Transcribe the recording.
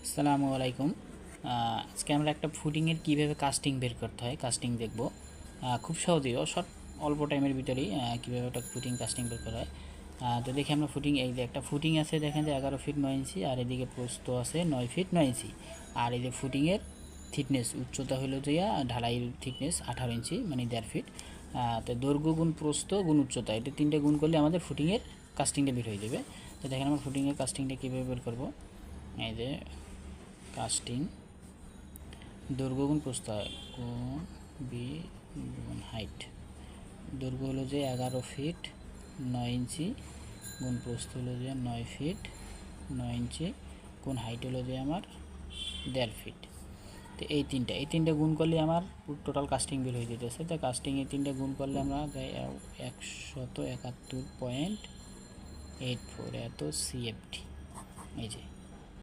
আসসালামু আলাইকুম। আজকে আমরা একটা ফুটিংয়ের কীভাবে কাস্টিং বের করতে হয় কাস্টিং দেখব। খুব সহজেই অল্প টাইমের ভিতরেই কীভাবে একটা ফুটিং কাস্টিং বের করা হয়। তো দেখি আমরা ফুটিং, এই যে একটা ফুটিং আছে দেখেন যে 11 ফিট 9 ইঞ্চি, আর এদিকে প্রস্থ আছে 9 ফিট 9 ইঞ্চি। আর এই যে ফুটিংয়ের থিকনেস উচ্চতা হলো যে ঢালাইয়ের থিকনেস 18 ইঞ্চি মানে 1.5 ফিট। তো দৈর্ঘ্য গুণ প্রস্থ গুণ উচ্চতা, এটা তিনটে গুণ করলে আমাদের ফুটিংয়ের কাস্টিংটা বের হয়ে যাবে। তো দেখেন আমরা ফুটিংয়ের কাস্টিংটা কীভাবে বের করবো। এই যে কাস্টিং দৈর্ঘ্য গুণ প্রস্থ গুণ বি গুণ হাইট। দৈর্ঘ্য হলো যে 11 ফিট 9 ইঞ্চি গুণ প্রস্থ হলো যে 9 ফিট 9 ইঞ্চি গুণ হাইট হলো যে আমার 1.5 ফিট। তো এই তিনটা গুণ করলে আমার টোটাল কাস্টিং বের হয়ে যেতেছে। তো কাস্টিং এই তিনটা গুণ করলে আমরা 171.84 এত সিএফটি। এই যে